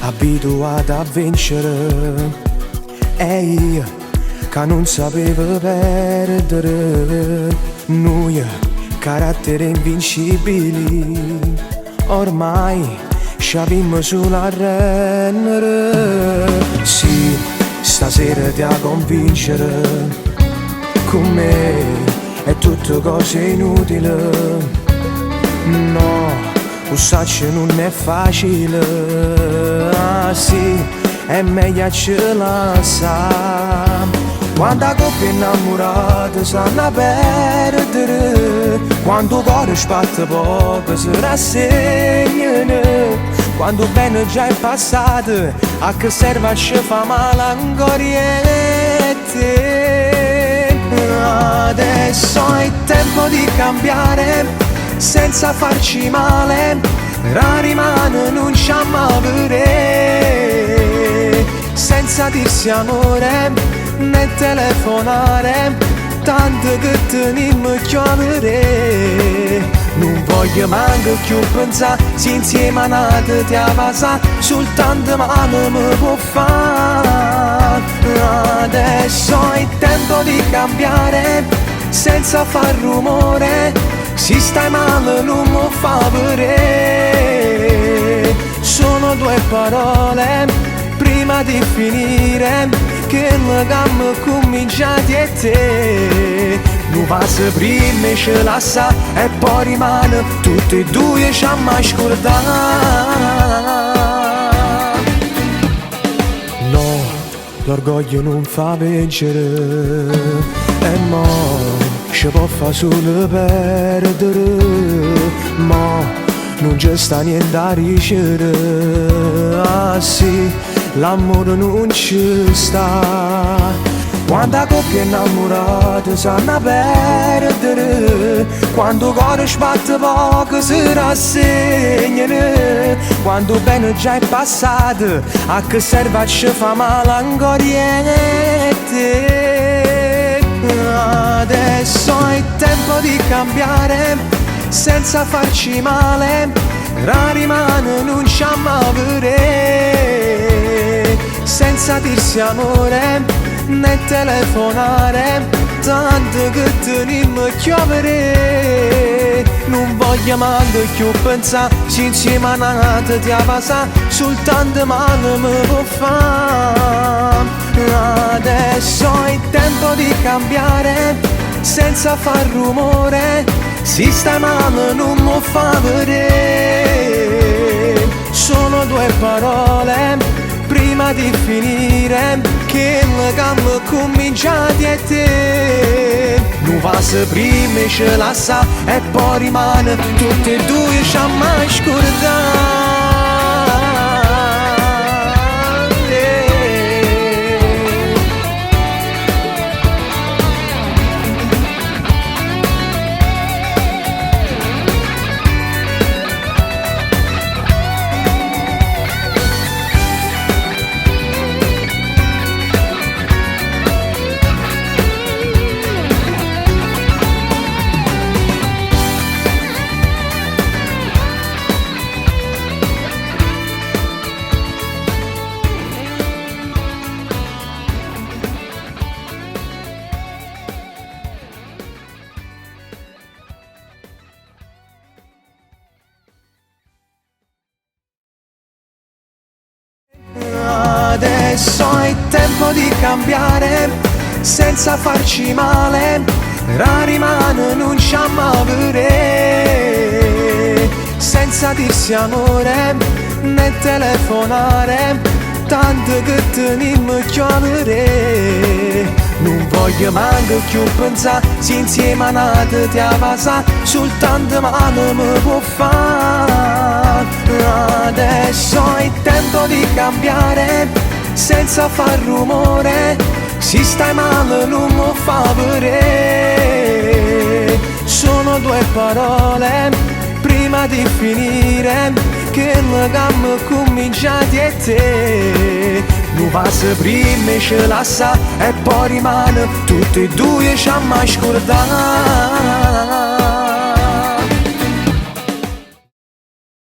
abituato a vincere, ehi, che non sapeva perdere. Noi, caratteri invincibili, ormai ci abbiamo solo a rendere. Sì, stasera ti a convincere, con me è tutto cose inutili. No, lo saccio non è facile. Ah sì, è meglio ce la sa. Quando la coppia innamorata sanno a perdere, quando il cuore spatta poco si rassegnano, quando il bene già è passato, a che serve a ci fa malancogliette. Adesso è tempo di cambiare, senza farci male, rari mani non ci amavere, senza dirsi amore né telefonare, tanto che teniamo chiamare. Non voglio manco più pensare, se insieme a nate ti avasa, soltanto mano mi può fare. Adesso è tempo di cambiare, senza far rumore, se stai male non mi fa vedere. Sono due parole prima di finire, che il legame comincia di te. Non va se prima ce la sa e poi rimane tutti e due ci ha mai scordato. No, l'orgoglio non fa vincere, e mo ci può fa solo perdere. Mo non c'è sta niente a ricevere. Ah sì, l'amore non ci sta. Quando la coppia innamorata sanno a perdere, quando il cuore sbatte poco si rassegnano, quando il bene già è passato, a che serve a ci fa malancogliette. Adesso è tempo di cambiare, senza farci male, rari mani non ci amavere, senza dirsi amore né telefonare, tanto che teniamo chiamare. Non voglio manco più pensare, se insieme a nate ti avasa, soltanto mano mi può fare. Adesso è tempo di cambiare, senza far rumore, se stai male non mi fa vedere. Sono due parole prima di finire, che il legame comincia di te. Non va se prima ce la sa e poi rimane tutti e due ci ha mai scordato. Adesso è tempo di cambiare, senza farci male, rari mani non ci amavere, senza dirsi amore né telefonare, tanto che teniamo chiamare. Non voglio manco più pensare, se insieme a nate ti avasa, soltanto mano mi può fare. Adesso è tempo di cambiare, senza far rumore, se stai male non mi fa vedere. Sono due parole prima di finire, che il legame comincia di te. Non va se prima ce la sa e poi rimane tutti e due ci ha mai scordato.